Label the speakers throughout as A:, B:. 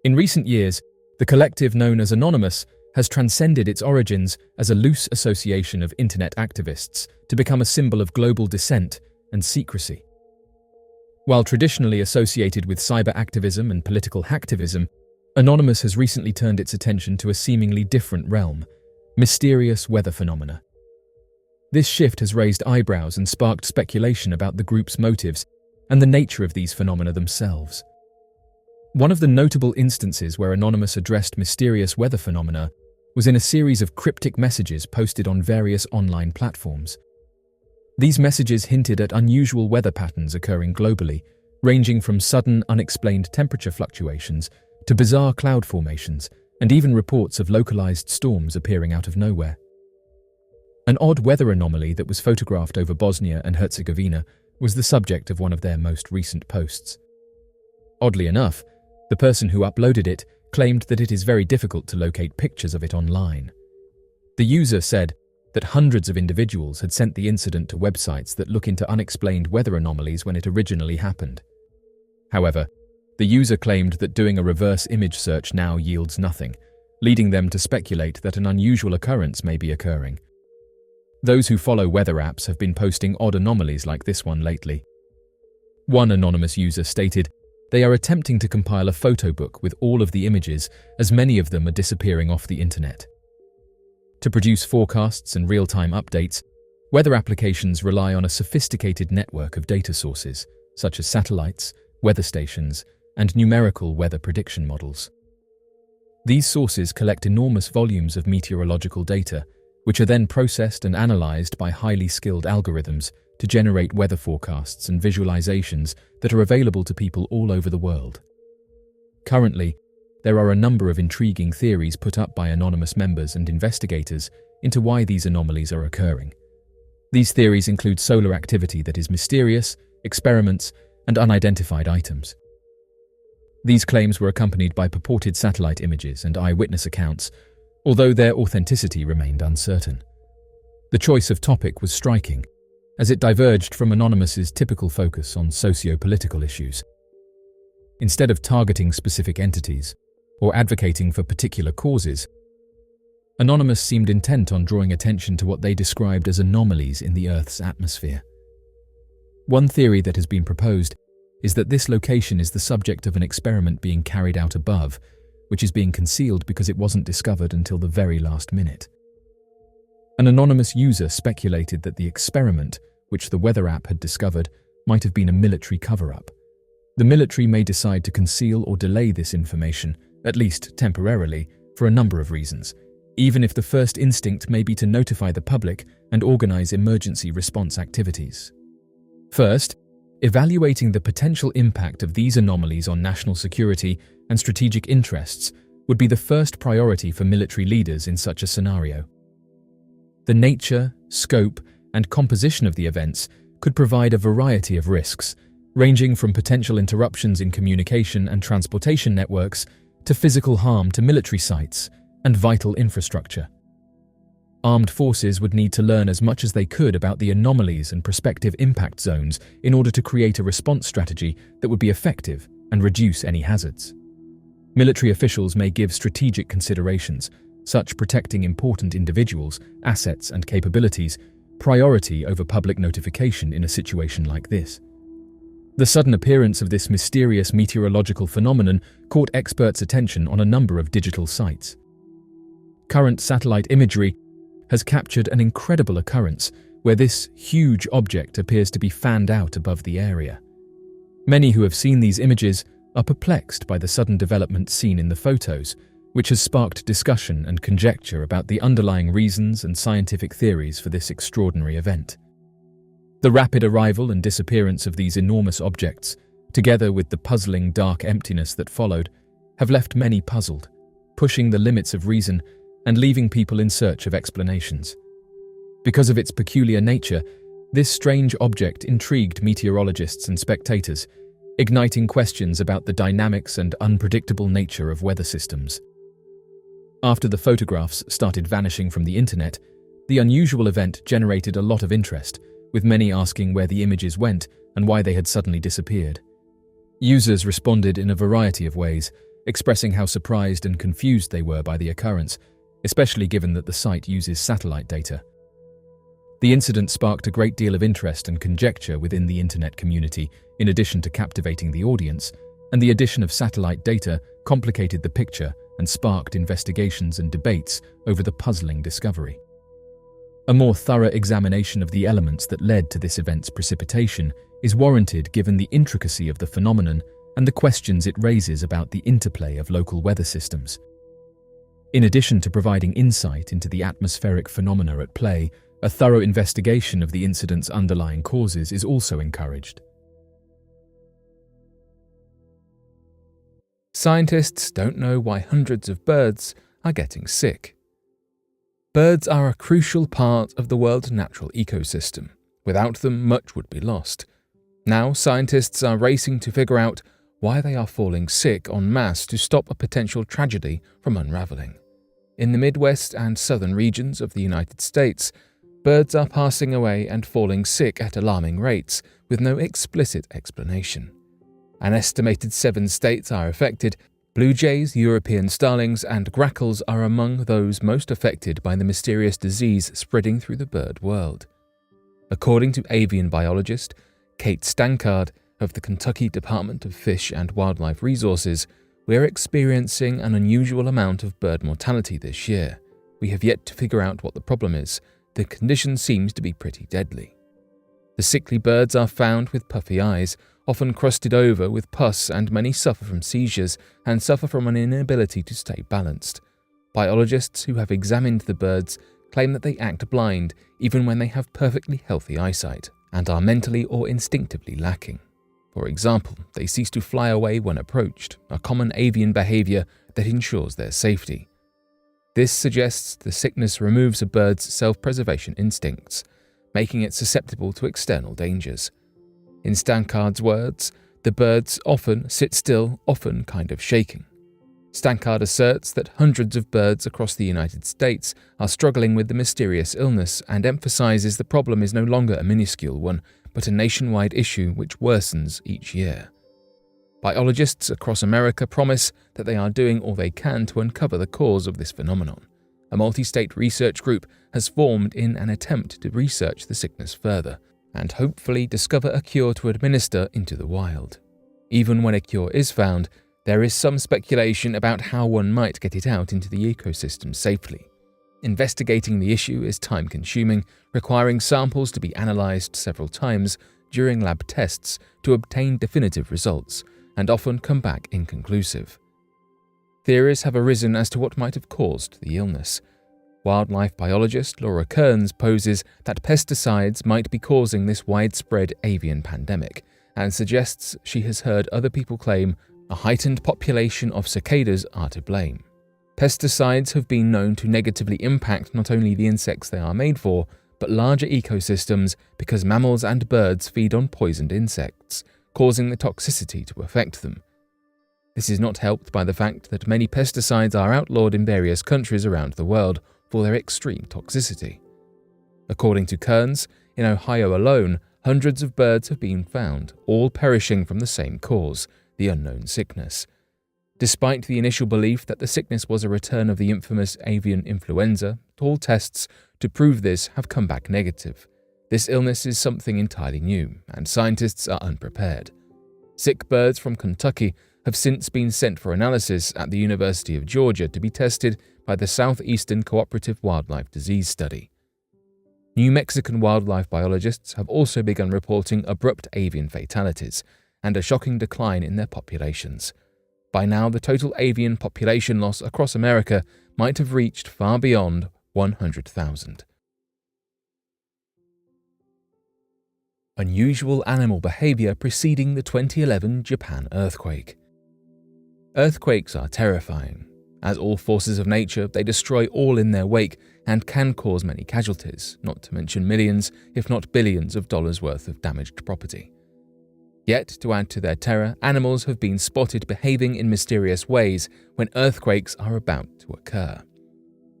A: In recent years, the collective known as Anonymous has transcended its origins as a loose association of internet activists to become a symbol of global dissent and secrecy. While traditionally associated with cyber activism and political hacktivism, Anonymous has recently turned its attention to a seemingly different realm: mysterious weather phenomena. This shift has raised eyebrows and sparked speculation about the group's motives and the nature of these phenomena themselves. One of the notable instances where Anonymous addressed mysterious weather phenomena was in a series of cryptic messages posted on various online platforms. These messages hinted at unusual weather patterns occurring globally, ranging from sudden, unexplained temperature fluctuations to bizarre cloud formations, and even reports of localized storms appearing out of nowhere. An odd weather anomaly that was photographed over Bosnia and Herzegovina was the subject of one of their most recent posts. Oddly enough, the person who uploaded it claimed that it is very difficult to locate pictures of it online. The user said that hundreds of individuals had sent the incident to websites that look into unexplained weather anomalies when it originally happened. However, the user claimed that doing a reverse image search now yields nothing, leading them to speculate that an unusual occurrence may be occurring. Those who follow weather apps have been posting odd anomalies like this one lately. One anonymous user stated they are attempting to compile a photo book with all of the images, as many of them are disappearing off the internet. To produce forecasts and real-time updates, weather applications rely on a sophisticated network of data sources, such as satellites, weather stations, and numerical weather prediction models. These sources collect enormous volumes of meteorological data, which are then processed and analyzed by highly skilled algorithms to generate weather forecasts and visualizations that are available to people all over the world. Currently, there are a number of intriguing theories put up by anonymous members and investigators into why these anomalies are occurring. These theories include solar activity that is mysterious, experiments, and unidentified items. These claims were accompanied by purported satellite images and eyewitness accounts, although their authenticity remained uncertain. The choice of topic was striking, as it diverged from Anonymous's typical focus on socio-political issues. Instead of targeting specific entities or advocating for particular causes, Anonymous seemed intent on drawing attention to what they described as anomalies in the Earth's atmosphere. One theory that has been proposed is that this location is the subject of an experiment being carried out above, which is being concealed because it wasn't discovered until the very last minute. An anonymous user speculated that the experiment, which the weather app had discovered, might have been a military cover-up. The military may decide to conceal or delay this information, at least temporarily, for a number of reasons, even if the first instinct may be to notify the public and organize emergency response activities. First, evaluating the potential impact of these anomalies on national security and strategic interests would be the first priority for military leaders in such a scenario. The nature, scope, and composition of the events could provide a variety of risks, ranging from potential interruptions in communication and transportation networks to physical harm to military sites and vital infrastructure. Armed forces would need to learn as much as they could about the anomalies and prospective impact zones in order to create a response strategy that would be effective and reduce any hazards. Military officials may give strategic considerations, such protecting important individuals, assets, and capabilities, priority over public notification in a situation like this. The sudden appearance of this mysterious meteorological phenomenon caught experts' attention on a number of digital sites. Current satellite imagery has captured an incredible occurrence where this huge object appears to be fanned out above the area. Many who have seen these images are perplexed by the sudden development seen in the photos, which has sparked discussion and conjecture about the underlying reasons and scientific theories for this extraordinary event. The rapid arrival and disappearance of these enormous objects, together with the puzzling dark emptiness that followed, have left many puzzled, pushing the limits of reason and leaving people in search of explanations. Because of its peculiar nature, this strange object intrigued meteorologists and spectators, igniting questions about the dynamics and unpredictable nature of weather systems. After the photographs started vanishing from the internet, the unusual event generated a lot of interest, with many asking where the images went and why they had suddenly disappeared. Users responded in a variety of ways, expressing how surprised and confused they were by the occurrence, especially given that the site uses satellite data. The incident sparked a great deal of interest and conjecture within the internet community, in addition to captivating the audience, and the addition of satellite data complicated the picture and sparked investigations and debates over the puzzling discovery. A more thorough examination of the elements that led to this event's precipitation is warranted given the intricacy of the phenomenon and the questions it raises about the interplay of local weather systems. In addition to providing insight into the atmospheric phenomena at play, a thorough investigation of the incident's underlying causes is also encouraged.
B: Scientists don't know why hundreds of birds are getting sick. Birds are a crucial part of the world's natural ecosystem. Without them, much would be lost. Now, scientists are racing to figure out why they are falling sick en masse to stop a potential tragedy from unraveling. In the Midwest and southern regions of the United States, birds are passing away and falling sick at alarming rates, with no explicit explanation. An estimated 7 states are affected. Blue jays, European starlings, and grackles are among those most affected by the mysterious disease spreading through the bird world. According to avian biologist Kate Stankard of the Kentucky Department of Fish and Wildlife Resources, we are experiencing an unusual amount of bird mortality this year. We have yet to figure out what the problem is. The condition seems to be pretty deadly. The sickly birds are found with puffy eyes, often crusted over with pus, and many suffer from seizures and suffer from an inability to stay balanced. Biologists who have examined the birds claim that they act blind even when they have perfectly healthy eyesight and are mentally or instinctively lacking. For example, they cease to fly away when approached, a common avian behavior that ensures their safety. This suggests the sickness removes a bird's self-preservation instincts, making it susceptible to external dangers. In Stankard's words, the birds often sit still, often kind of shaking. Stankard asserts that hundreds of birds across the United States are struggling with the mysterious illness and emphasizes the problem is no longer a minuscule one, but a nationwide issue which worsens each year. Biologists across America promise that they are doing all they can to uncover the cause of this phenomenon. A multi-state research group has formed in an attempt to research the sickness further and hopefully discover a cure to administer into the wild. Even when a cure is found, there is some speculation about how one might get it out into the ecosystem safely. Investigating the issue is time-consuming, requiring samples to be analyzed several times during lab tests to obtain definitive results, and often come back inconclusive. Theories have arisen as to what might have caused the illness. Wildlife biologist Laura Kearns poses that pesticides might be causing this widespread avian pandemic, and suggests she has heard other people claim a heightened population of cicadas are to blame. Pesticides have been known to negatively impact not only the insects they are made for, but larger ecosystems because mammals and birds feed on poisoned insects, causing the toxicity to affect them. This is not helped by the fact that many pesticides are outlawed in various countries around the world for their extreme toxicity. According to Kearns, in Ohio alone, hundreds of birds have been found, all perishing from the same cause, the unknown sickness. Despite the initial belief that the sickness was a return of the infamous avian influenza, all tests to prove this have come back negative. This illness is something entirely new, and scientists are unprepared. Sick birds from Kentucky have since been sent for analysis at the University of Georgia to be tested by the Southeastern Cooperative Wildlife Disease Study. New Mexican wildlife biologists have also begun reporting abrupt avian fatalities and a shocking decline in their populations. By now, the total avian population loss across America might have reached far beyond 100,000. Unusual animal behavior preceding the 2011 Japan earthquake. Earthquakes are terrifying. As all forces of nature, they destroy all in their wake and can cause many casualties, not to mention millions, if not billions of dollars worth of damaged property. Yet, to add to their terror, animals have been spotted behaving in mysterious ways when earthquakes are about to occur.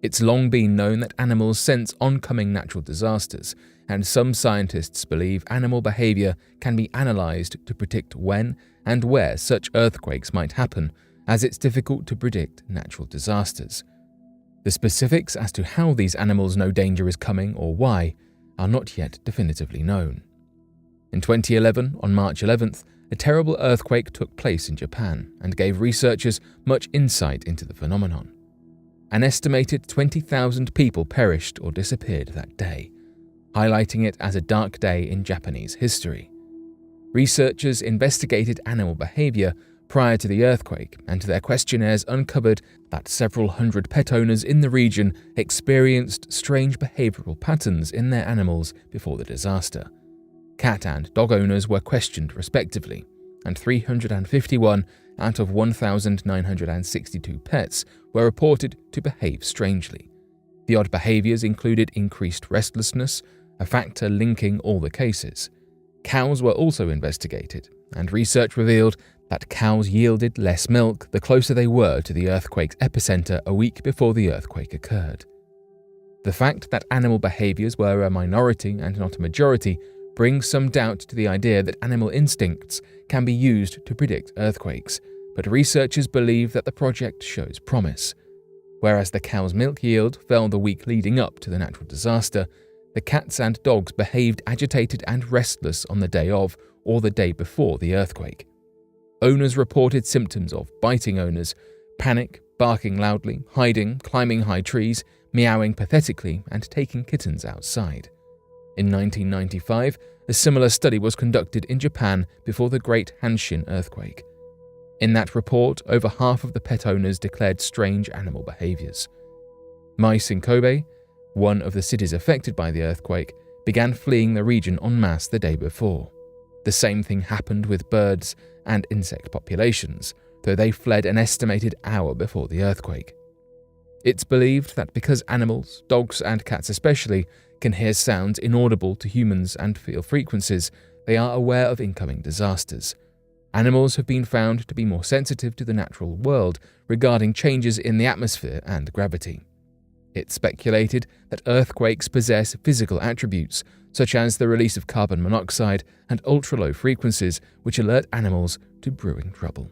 B: It's long been known that animals sense oncoming natural disasters, and some scientists believe animal behavior can be analyzed to predict when and where such earthquakes might happen, as it's difficult to predict natural disasters. The specifics as to how these animals know danger is coming or why are not yet definitively known. In 2011, on March 11th, a terrible earthquake took place in Japan and gave researchers much insight into the phenomenon. An estimated 20,000 people perished or disappeared that day, highlighting it as a dark day in Japanese history. Researchers investigated animal behavior prior to the earthquake, and their questionnaires uncovered that several hundred pet owners in the region experienced strange behavioral patterns in their animals before the disaster. Cat and dog owners were questioned respectively, and 351 out of 1,962 pets were reported to behave strangely. The odd behaviors included increased restlessness, a factor linking all the cases. Cows were also investigated, and research revealed that cows yielded less milk the closer they were to the earthquake's epicenter a week before the earthquake occurred. The fact that animal behaviors were a minority and not a majority brings some doubt to the idea that animal instincts can be used to predict earthquakes, but researchers believe that the project shows promise. Whereas the cow's milk yield fell the week leading up to the natural disaster, the cats and dogs behaved agitated and restless on the day of or the day before the earthquake. Owners reported symptoms of biting owners, panic, barking loudly, hiding, climbing high trees, meowing pathetically, and taking kittens outside. In 1995, a similar study was conducted in Japan before the Great Hanshin earthquake. In that report, over half of the pet owners declared strange animal behaviors. Mice in Kobe, one of the cities affected by the earthquake, began fleeing the region en masse the day before. The same thing happened with birds and insect populations, though they fled an estimated hour before the earthquake. It's believed that because animals, dogs and cats especially, can hear sounds inaudible to humans and feel frequencies, they are aware of incoming disasters. Animals have been found to be more sensitive to the natural world regarding changes in the atmosphere and gravity. It's speculated that earthquakes possess physical attributes, such as the release of carbon monoxide and ultra-low frequencies which alert animals to brewing trouble.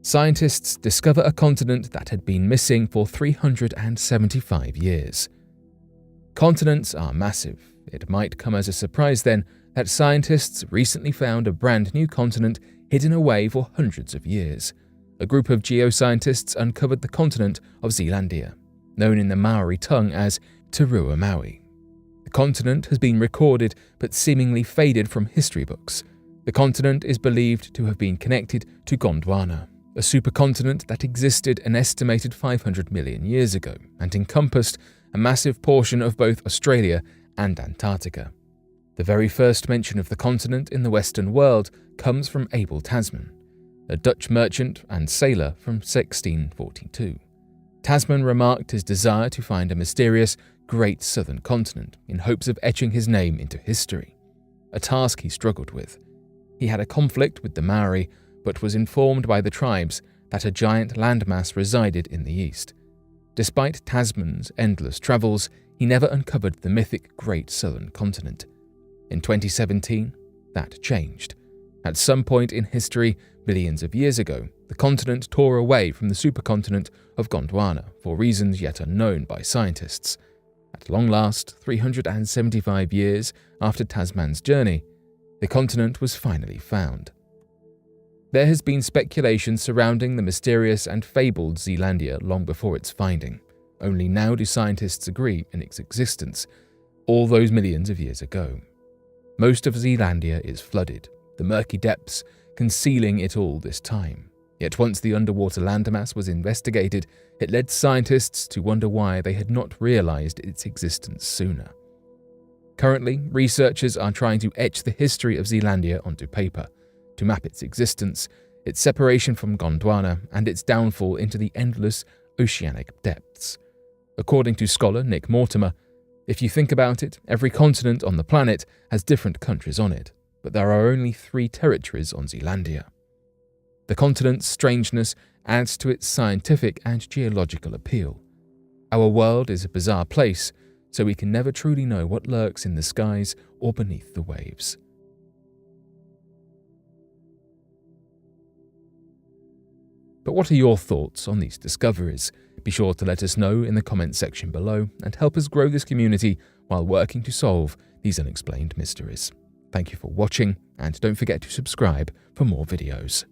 B: Scientists discover a continent that had been missing for 375 years. Continents are massive. It might come as a surprise then that scientists recently found a brand new continent hidden away for hundreds of years. A group of geoscientists uncovered the continent of Zealandia, known in the Maori tongue as Turua Maui. The continent has been recorded but seemingly faded from history books. The continent is believed to have been connected to Gondwana, a supercontinent that existed an estimated 500 million years ago and encompassed a massive portion of both Australia and Antarctica. The very first mention of the continent in the Western world comes from Abel Tasman, a Dutch merchant and sailor from 1642. Tasman remarked his desire to find a mysterious Great Southern Continent in hopes of etching his name into history, a task he struggled with. He had a conflict with the Maori, but was informed by the tribes that a giant landmass resided in the east. Despite Tasman's endless travels, he never uncovered the mythic Great Southern Continent. In 2017, that changed. At some point in history, billions of years ago, the continent tore away from the supercontinent of Gondwana for reasons yet unknown by scientists. At long last, 375 years after Tasman's journey, the continent was finally found. There has been speculation surrounding the mysterious and fabled Zealandia long before its finding. Only now do scientists agree in its existence, all those millions of years ago. Most of Zealandia is flooded, the murky depths concealing it all this time. Yet once the underwater landmass was investigated, it led scientists to wonder why they had not realized its existence sooner. Currently, researchers are trying to etch the history of Zealandia onto paper, to map its existence, its separation from Gondwana, and its downfall into the endless oceanic depths. According to scholar Nick Mortimer, if you think about it, every continent on the planet has different countries on it, but there are only 3 territories on Zealandia. The continent's strangeness adds to its scientific and geological appeal. Our world is a bizarre place, so we can never truly know what lurks in the skies or beneath the waves. But what are your thoughts on these discoveries? Be sure to let us know in the comments section below and help us grow this community while working to solve these unexplained mysteries. Thank you for watching, and don't forget to subscribe for more videos.